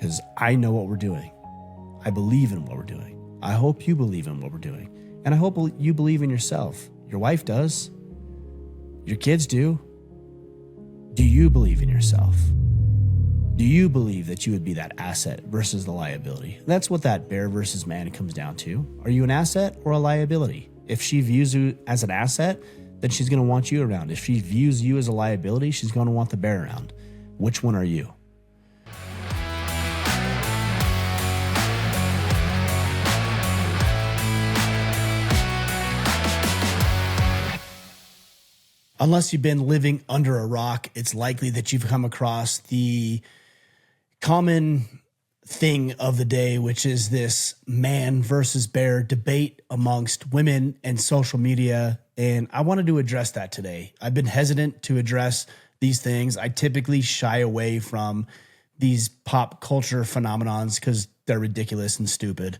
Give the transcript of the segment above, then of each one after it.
because I know what we're doing. I believe in what we're doing. I hope you believe in what we're doing. And I hope you believe in yourself. Your wife does. Your kids do. Do you believe in yourself? Do you believe that you would be that asset versus the liability? That's what that bear versus man comes down to. Are you an asset or a liability? If she views you as an asset, then she's going to want you around. If she views you as a liability, she's going to want the bear around. Which one are you? Unless you've been living under a rock, it's likely that you've come across the common thing of the day, which is this man versus bear debate amongst women and social media. And I wanted to address that today. I've been hesitant to address these things. I typically shy away from these pop culture phenomenons because they're ridiculous and stupid.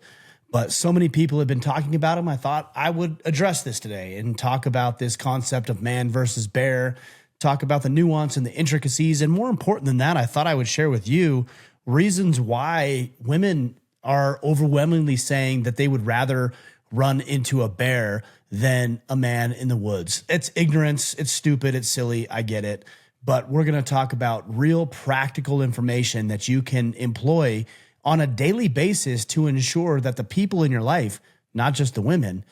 But so many people have been talking about them. I thought I would address this today and talk about this concept of man versus bear, talk about the nuance and the intricacies. And more important than that, I thought I would share with you reasons why women are overwhelmingly saying that they would rather run into a bear than a man in the woods. It's ignorance. It's stupid. It's silly. I get it. But we're going to talk about real practical information that you can employ on a daily basis to ensure that the people in your life, not just the women,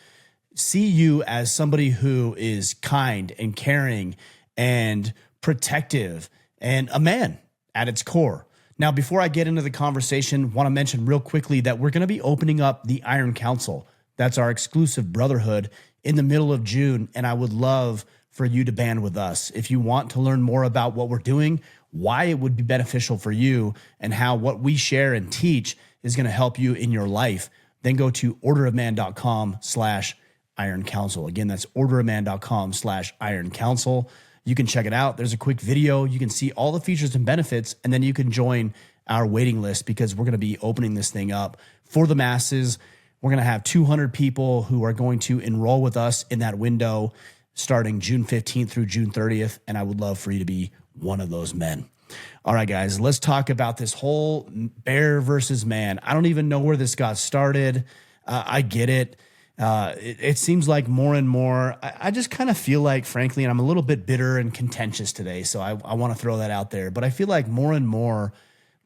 see you as somebody who is kind and caring and protective and a man at its core. Now, before I get into the conversation, I want to mention real quickly that we're going to be opening up the Iron Council. That's our exclusive brotherhood in the middle of June, and I would love for you to band with us. If you want to learn more about what we're doing, why it would be beneficial for you, and how what we share and teach is going to help you in your life, then go to orderofman.com/Iron Council. Again, that's orderofman.com/Iron Council. You can check it out. There's a quick video. You can see all the features and benefits, and then you can join our waiting list because we're going to be opening this thing up for the masses. We're going to have 200 people who are going to enroll with us in that window starting June 15th through June 30th, and I would love for you to be one of those men. All right, guys, let's talk about this whole bear versus man. I don't even know where this got started. I get it. It seems like more and more, I just kind of feel like, frankly, and I'm a little bit bitter and contentious today, so I want to throw that out there, but I feel like more and more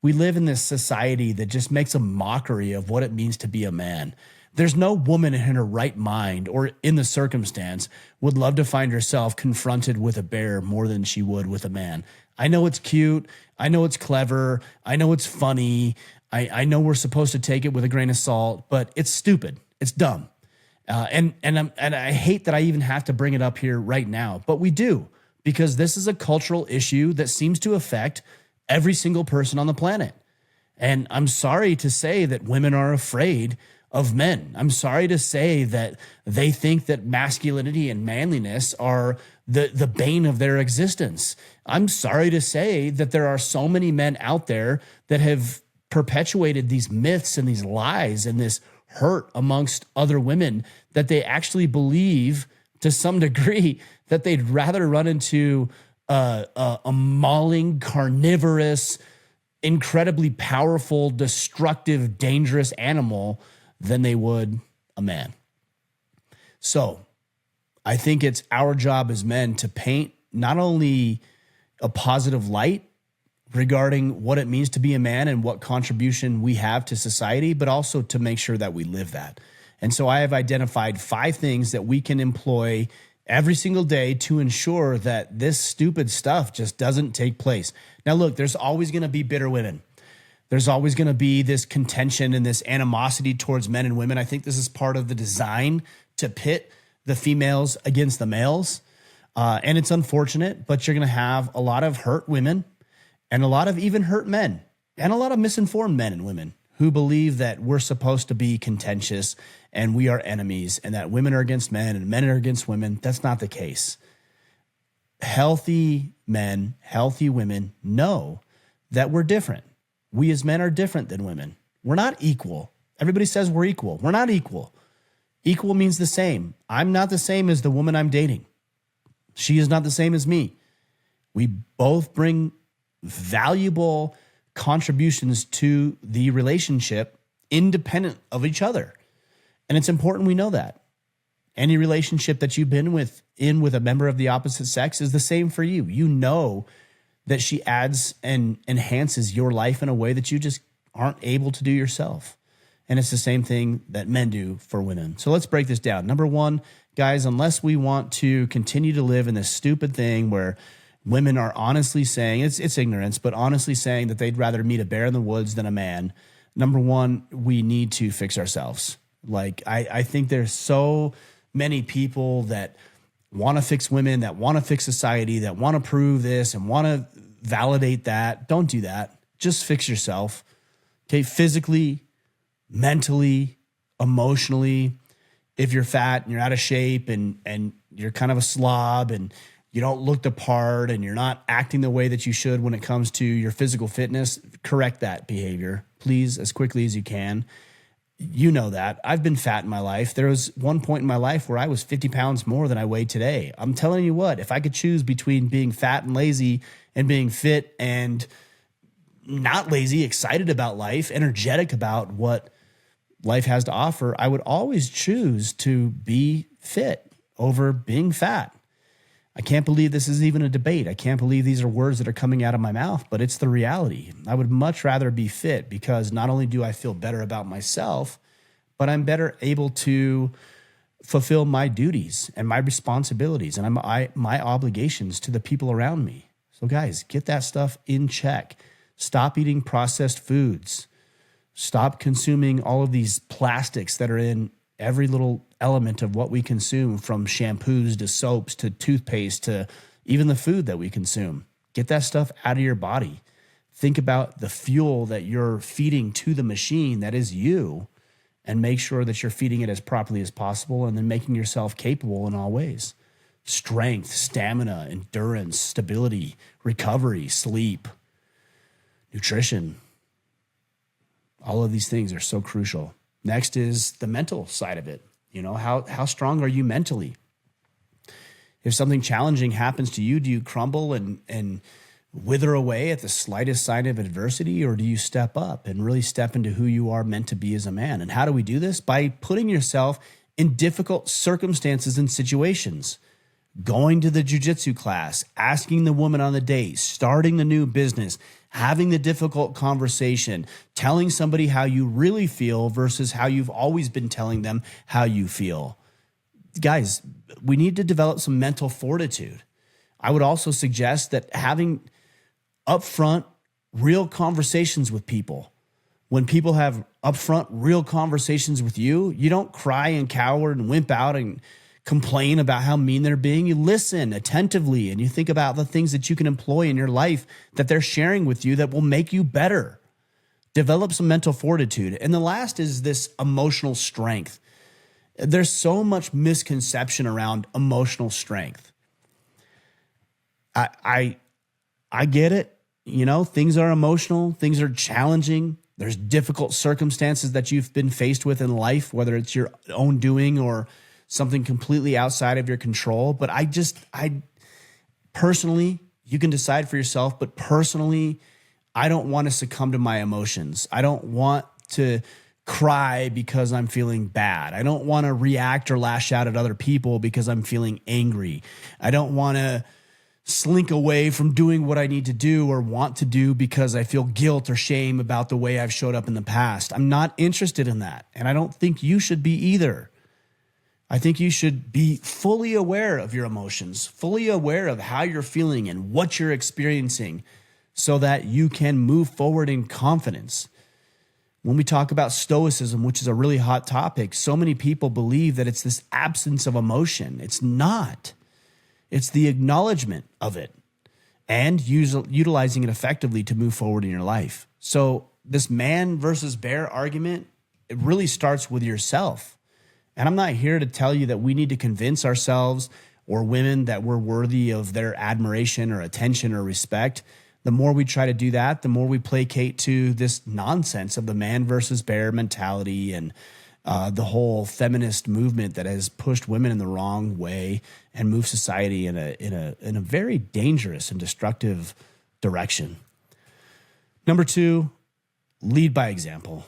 we live in this society that just makes a mockery of what it means to be a man. There's no woman in her right mind or in the circumstance would love to find herself confronted with a bear more than she would with a man. I know it's cute. I know it's clever. I know it's funny. I know we're supposed to take it with a grain of salt, but it's stupid. It's dumb. And I hate that I even have to bring it up here right now, but we do, because this is a cultural issue that seems to affect every single person on the planet. And I'm sorry to say that women are afraid of men. I'm sorry to say that they think that masculinity and manliness are the bane of their existence. I'm sorry to say that there are so many men out there that have perpetuated these myths and these lies and this hurt amongst other women that they actually believe to some degree that they'd rather run into a mauling, carnivorous, incredibly powerful, destructive, dangerous animal than they would a man. So I think it's our job as men to paint not only a positive light regarding what it means to be a man and what contribution we have to society, but also to make sure that we live that. And so I have identified 5 things that we can employ every single day to ensure that this stupid stuff just doesn't take place. Now, look, there's always going to be bitter women. There's always going to be this contention and this animosity towards men and women. I think this is part of the design to pit the females against the males. And it's unfortunate, but you're going to have a lot of hurt women and a lot of even hurt men and a lot of misinformed men and women who believe that we're supposed to be contentious and we are enemies and that women are against men and men are against women. That's not the case. Healthy men, healthy women know that we're different. We as men are different than women. We're not equal. Everybody says we're equal. We're not equal. Equal means the same. I'm not the same as the woman I'm dating. She is not the same as me. We both bring valuable contributions to the relationship independent of each other. And it's important we know that. Any relationship that you've been with a member of the opposite sex is the same for you. You know that she adds and enhances your life in a way that you just aren't able to do yourself. And it's the same thing that men do for women. So let's break this down. Number one, guys, unless we want to continue to live in this stupid thing where women are honestly saying, it's ignorance, but honestly saying that they'd rather meet a bear in the woods than a man. Number one, we need to fix ourselves. Like, I think there's so many people that want to fix women, that want to fix society, that want to prove this and want to validate that. Don't do that. Just fix yourself. Okay, physically, mentally, emotionally. If you're fat and you're out of shape and you're kind of a slob and you don't look the part and you're not acting the way that you should when it comes to your physical fitness, correct that behavior, please, as quickly as you can. You know that. I've been fat in my life. There was one point in my life where I was 50 pounds more than I weigh today. I'm telling you what, if I could choose between being fat and lazy and being fit and not lazy, excited about life, energetic about what life has to offer, I would always choose to be fit over being fat. I can't believe this is even a debate. I can't believe these are words that are coming out of my mouth, but it's the reality. I would much rather be fit because not only do I feel better about myself, but I'm better able to fulfill my duties and my responsibilities and my obligations to the people around me. So guys, get that stuff in check. Stop eating processed foods. Stop consuming all of these plastics that are in every little element of what we consume, from shampoos to soaps to toothpaste to even the food that we consume. Get that stuff out of your body. Think about the fuel that you're feeding to the machine that is you, and make sure that you're feeding it as properly as possible and then making yourself capable in all ways. Strength, stamina, endurance, stability, recovery, sleep, nutrition. All of these things are so crucial. Next is the mental side of it. You know, how strong are you mentally? If something challenging happens to you, do you crumble and wither away at the slightest sign of adversity, or do you step up and really step into who you are meant to be as a man? And how do we do this? By putting yourself in difficult circumstances and situations. Going to the jiu-jitsu class, asking the woman on the date, starting the new business, having the difficult conversation, telling somebody how you really feel versus how you've always been telling them how you feel. Guys, we need to develop some mental fortitude. I would also suggest that having upfront, real conversations with people. When people have upfront, real conversations with you, you don't cry and cower and wimp out and complain about how mean they're being. You listen attentively and you think about the things that you can employ in your life that they're sharing with you that will make you better. Develop some mental fortitude. And the last is this emotional strength. There's so much misconception around emotional strength. I get it. You know, things are emotional, things are challenging. There's difficult circumstances that you've been faced with in life, whether it's your own doing or something completely outside of your control. But I personally, you can decide for yourself, but personally, I don't want to succumb to my emotions. I don't want to cry because I'm feeling bad. I don't want to react or lash out at other people because I'm feeling angry. I don't want to slink away from doing what I need to do or want to do because I feel guilt or shame about the way I've showed up in the past. I'm not interested in that. And I don't think you should be either. I think you should be fully aware of your emotions, fully aware of how you're feeling and what you're experiencing so that you can move forward in confidence. When we talk about stoicism, which is a really hot topic, so many people believe that it's this absence of emotion. It's not. It's the acknowledgement of it and utilizing it effectively to move forward in your life. So this man versus bear argument, it really starts with yourself. And I'm not here to tell you that we need to convince ourselves or women that we're worthy of their admiration or attention or respect. The more we try to do that, the more we placate to this nonsense of the man versus bear mentality and the whole feminist movement that has pushed women in the wrong way and moved society in a very dangerous and destructive direction. Number 2, lead by example.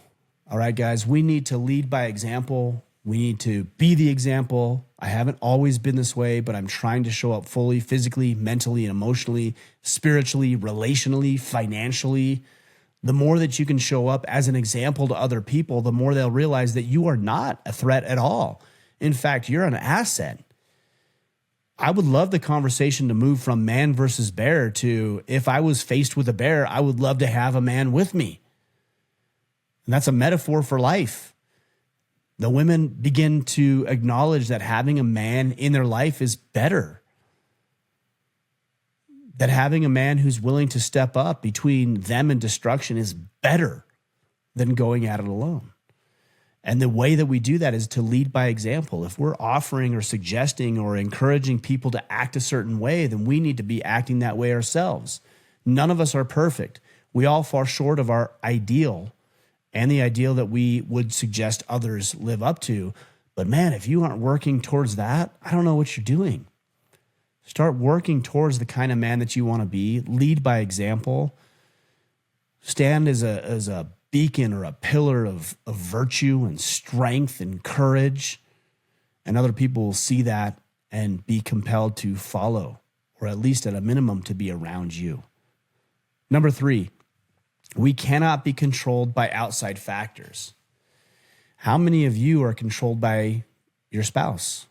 All right, guys, we need to lead by example. We need to be the example. I haven't always been this way, but I'm trying to show up fully, physically, mentally, and emotionally, spiritually, relationally, financially. The more that you can show up as an example to other people, the more they'll realize that you are not a threat at all. In fact, you're an asset. I would love the conversation to move from man versus bear to, if I was faced with a bear, I would love to have a man with me. And that's a metaphor for life. The women begin to acknowledge that having a man in their life is better. That having a man who's willing to step up between them and destruction is better than going at it alone. And the way that we do that is to lead by example. If we're offering or suggesting or encouraging people to act a certain way, then we need to be acting that way ourselves. None of us are perfect. We all fall short of our ideal and the ideal that we would suggest others live up to. But man, if you aren't working towards that, I don't know what you're doing. Start working towards the kind of man that you want to be. Lead by example. Stand as a beacon or a pillar of virtue and strength and courage. And other people will see that and be compelled to follow, or at least at a minimum to be around you. Number 3, we cannot be controlled by outside factors. How many of you are controlled by your spouse?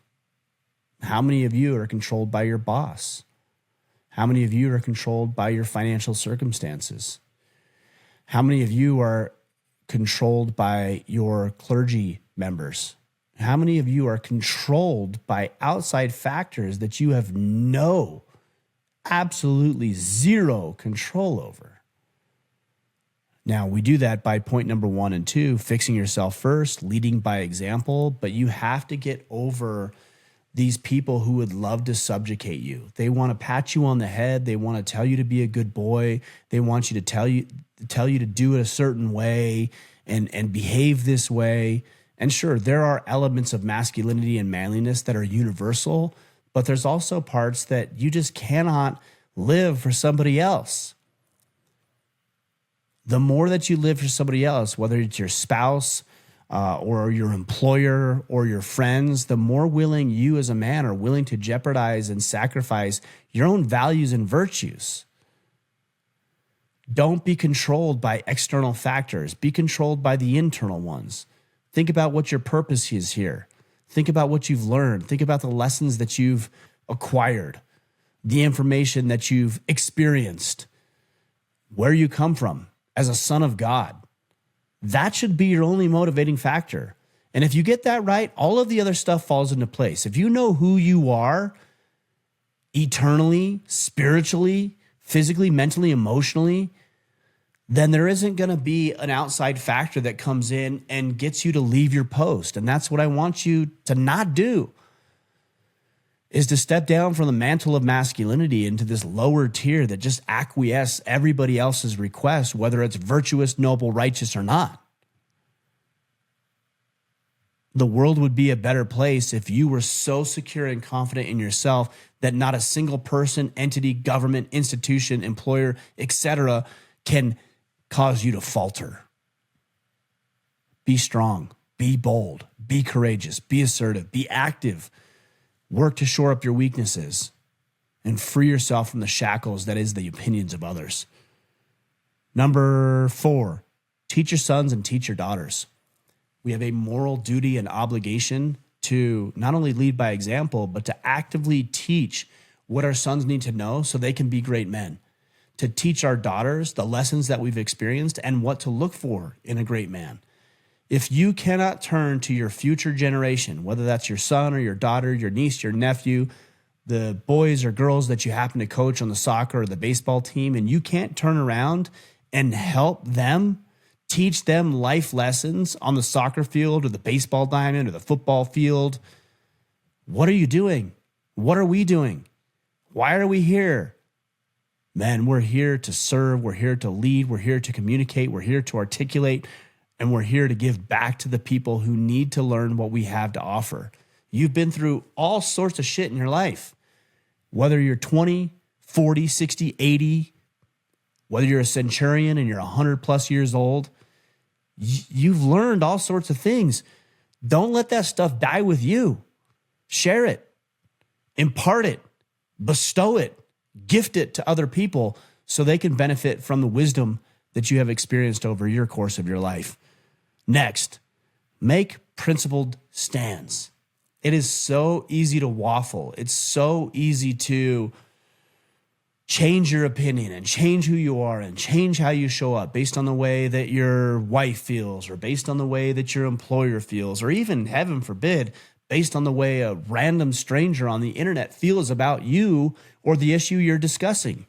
How many of you are controlled by your boss? How many of you are controlled by your financial circumstances? How many of you are controlled by your clergy members? How many of you are controlled by outside factors that you have absolutely zero control over? Now, we do that by point number 1 and 2, fixing yourself first, leading by example, but you have to get over these people who would love to subjugate you. They want to pat you on the head. They want to tell you to be a good boy. They want you to tell you to do it a certain way and behave this way. And sure, there are elements of masculinity and manliness that are universal, but there's also parts that you just cannot live for somebody else. The more that you live for somebody else, whether it's your spouse or your employer or your friends, the more willing you as a man are willing to jeopardize and sacrifice your own values and virtues. Don't be controlled by external factors. Be controlled by the internal ones. Think about what your purpose is here. Think about what you've learned. Think about the lessons that you've acquired, the information that you've experienced, where you come from as a son of God. That should be your only motivating factor. And if you get that right, all of the other stuff falls into place. If you know who you are eternally, spiritually, physically, mentally, emotionally, then there isn't going to be an outside factor that comes in and gets you to leave your post. And that's what I want you to not do, is to step down from the mantle of masculinity into this lower tier that just acquiesce everybody else's request, whether it's virtuous, noble, righteous, or not. The world would be a better place if you were so secure and confident in yourself that not a single person, entity, government, institution, employer, etc. can cause you to falter. Be strong, be bold, be courageous, be assertive, be active. Work to shore up your weaknesses and free yourself from the shackles that is the opinions of others. Number 4, teach your sons and teach your daughters. We have a moral duty and obligation to not only lead by example, but to actively teach what our sons need to know so they can be great men. To teach our daughters the lessons that we've experienced and what to look for in a great man. If you cannot turn to your future generation, whether that's your son or your daughter, your niece, your nephew, the boys or girls that you happen to coach on the soccer or the baseball team, and you can't turn around and help them, teach them life lessons on the soccer field or the baseball diamond or the football field, what are you doing? What are we doing? Why are we here? Man, we're here to serve. We're here to lead. We're here to communicate. We're here to articulate. And we're here to give back to the people who need to learn what we have to offer. You've been through all sorts of shit in your life. Whether you're 20, 40, 60, 80, Whether you're a centurion and you're 100 plus years old, you've learned all sorts of things. Don't let that stuff die with you. Share it, impart it, bestow it, gift it to other people so they can benefit from the wisdom that you have experienced over your course of your life. Next, make principled stands. It is so easy to waffle. It's so easy to change your opinion and change who you are and change how you show up based on the way that your wife feels or based on the way that your employer feels, or even, heaven forbid, based on the way a random stranger on the internet feels about you or the issue you're discussing.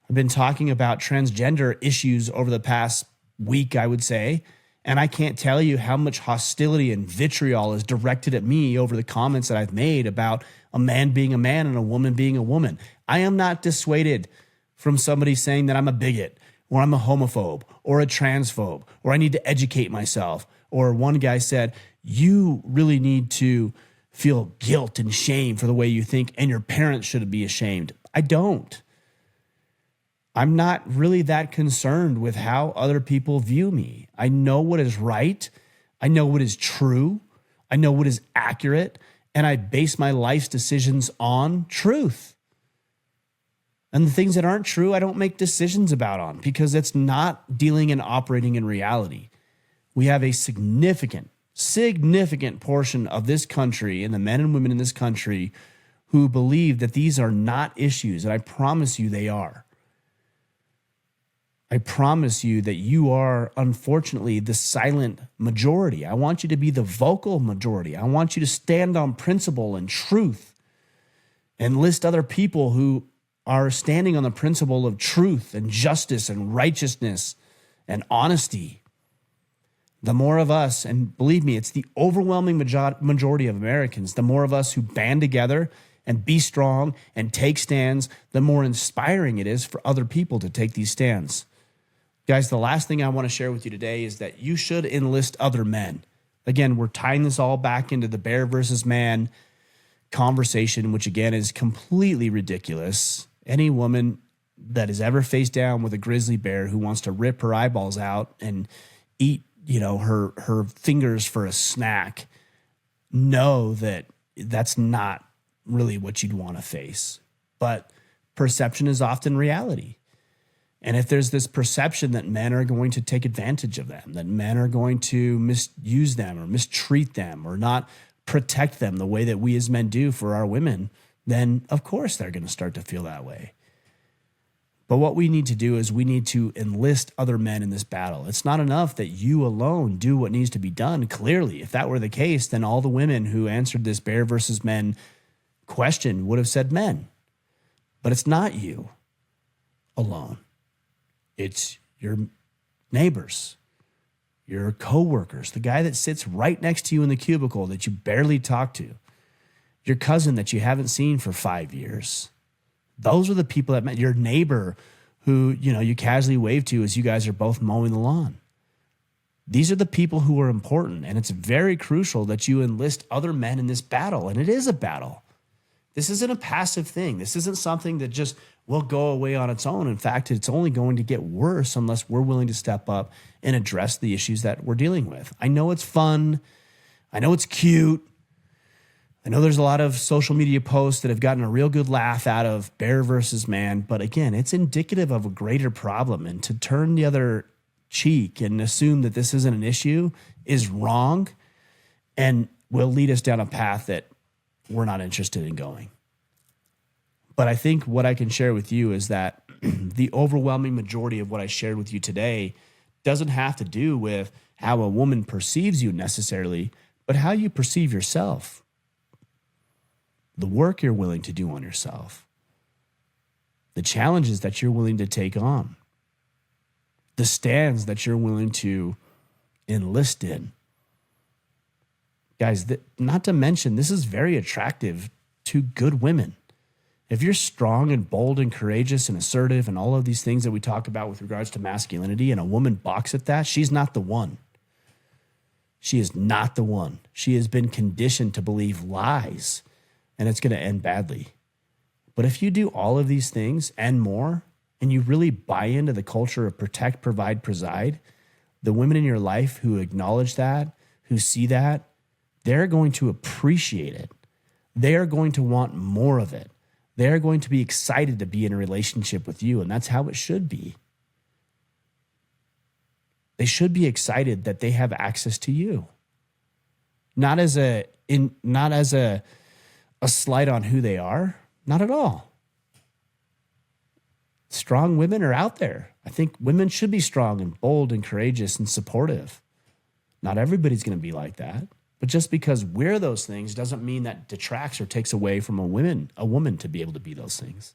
I've been talking about transgender issues over the past week, I would say, and I can't tell you how much hostility and vitriol is directed at me over the comments that I've made about a man being a man and a woman being a woman. I am not dissuaded from somebody saying that I'm a bigot or I'm a homophobe or a transphobe or I need to educate myself. Or one guy said, you really need to feel guilt and shame for the way you think and your parents should be ashamed. I don't. I'm not really that concerned with how other people view me. I know what is right. I know what is true. I know what is accurate. And I base my life's decisions on truth. And the things that aren't true, I don't make decisions about because it's not dealing and operating in reality. We have a significant portion of this country and the men and women in this country who believe that these are not issues. And I promise you they are. I promise you that you are, unfortunately, the silent majority. I want you to be the vocal majority. I want you to stand on principle and truth and list other people who are standing on the principle of truth and justice and righteousness and honesty. The more of us, and believe me, it's the overwhelming majority of Americans, the more of us who band together and be strong and take stands, the more inspiring it is for other people to take these stands. Guys, the last thing I want to share with you today is that you should enlist other men. Again, we're tying this all back into the bear versus man conversation, which again is completely ridiculous. Any woman that is ever faced down with a grizzly bear who wants to rip her eyeballs out and eat, her fingers for a snack, know that that's not really what you'd want to face. But perception is often reality. And if there's this perception that men are going to take advantage of them, that men are going to misuse them or mistreat them or not protect them the way that we as men do for our women, then of course they're going to start to feel that way. But what we need to do is we need to enlist other men in this battle. It's not enough that you alone do what needs to be done. Clearly, if that were the case, then all the women who answered this bear versus men question would have said men. But it's not you alone. It's your neighbors, your coworkers, the guy that sits right next to you in the cubicle that you barely talk to, your cousin that you haven't seen for 5 years. Those are the people that met your neighbor who, you casually wave to as you guys are both mowing the lawn. These are the people who are important, and it's very crucial that you enlist other men in this battle, and it is a battle. This isn't a passive thing. This isn't something that just will go away on its own. In fact, it's only going to get worse unless we're willing to step up and address the issues that we're dealing with. I know it's fun. I know it's cute. I know there's a lot of social media posts that have gotten a real good laugh out of bear versus man, but again, it's indicative of a greater problem. And to turn the other cheek and assume that this isn't an issue is wrong and will lead us down a path that we're not interested in going. But I think what I can share with you is that the overwhelming majority of what I shared with you today doesn't have to do with how a woman perceives you necessarily, but how you perceive yourself. The work you're willing to do on yourself. The challenges that you're willing to take on. The stands that you're willing to enlist in. Guys, not to mention, this is very attractive to good women. If you're strong and bold and courageous and assertive and all of these things that we talk about with regards to masculinity, and a woman balks at that, she's not the one. She is not the one. She has been conditioned to believe lies, and it's going to end badly. But if you do all of these things and more, and you really buy into the culture of protect, provide, preside, the women in your life who acknowledge that, who see that, they're going to appreciate it. They are going to want more of it. They're going to be excited to be in a relationship with you, and that's how it should be. They should be excited that they have access to you. Not as a slight on who they are, not at all. Strong women are out there. I think women should be strong and bold and courageous and supportive. Not everybody's going to be like that. But just because we're those things doesn't mean that detracts or takes away from a woman to be able to be those things.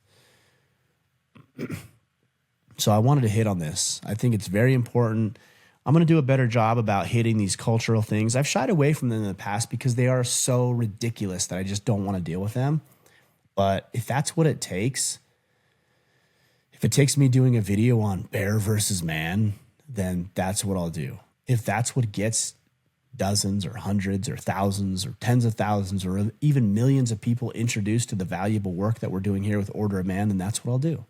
So I wanted to hit on this. I think it's very important. I'm going to do a better job about hitting these cultural things. I've shied away from them in the past because they are so ridiculous that I just don't want to deal with them. But if that's what it takes, if it takes me doing a video on bear versus man, then that's what I'll do. If that's what gets dozens or hundreds or thousands or tens of thousands or even millions of people introduced to the valuable work that we're doing here with Order of Man, then that's what I'll do.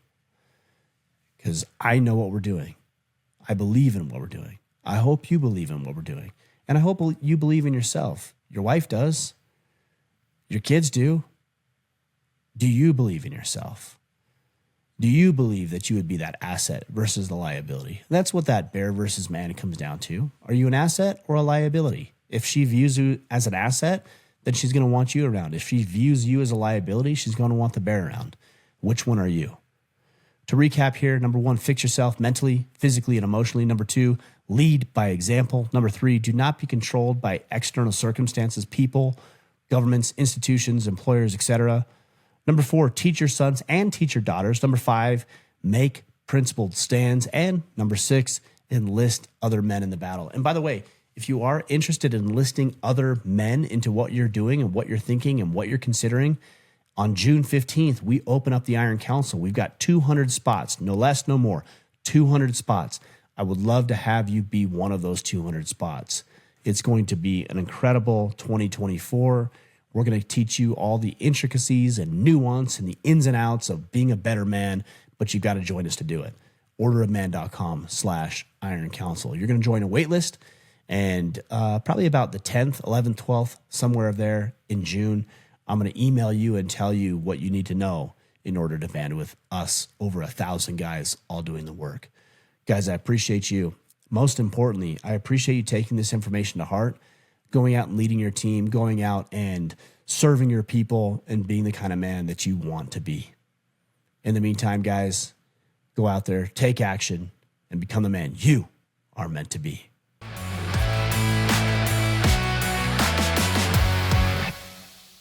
Because I know what we're doing. I believe in what we're doing. I hope you believe in what we're doing. And I hope you believe in yourself. Your wife does. Your kids do. Do you believe in yourself? Do you believe that you would be that asset versus the liability? That's what that bear versus man comes down to. Are you an asset or a liability? If she views you as an asset, then she's going to want you around. If she views you as a liability, she's going to want the bear around. Which one are you? To recap here, number 1, fix yourself mentally, physically, and emotionally. Number 2, lead by example. Number 3, do not be controlled by external circumstances, people, governments, institutions, employers, etc. Number 4, teach your sons and teach your daughters. Number 5, make principled stands. And number 6, enlist other men in the battle. And by the way, if you are interested in enlisting other men into what you're doing and what you're thinking and what you're considering, on June 15th, we open up the Iron Council. We've got 200 spots, no less, no more, 200 spots. I would love to have you be one of those 200 spots. It's going to be an incredible 2024. We're going to teach you all the intricacies and nuance and the ins and outs of being a better man, but you've got to join us to do it. orderofman.com/Iron Council. You're going to join a wait list, and probably about the 10th, 11th, 12th, somewhere there in June, I'm going to email you and tell you what you need to know in order to band with us, over 1,000 guys all doing the work. Guys, I appreciate you. Most importantly, I appreciate you taking this information to heart, going out and leading your team, going out and serving your people, and being the kind of man that you want to be. In the meantime, guys, go out there, take action, and become the man you are meant to be.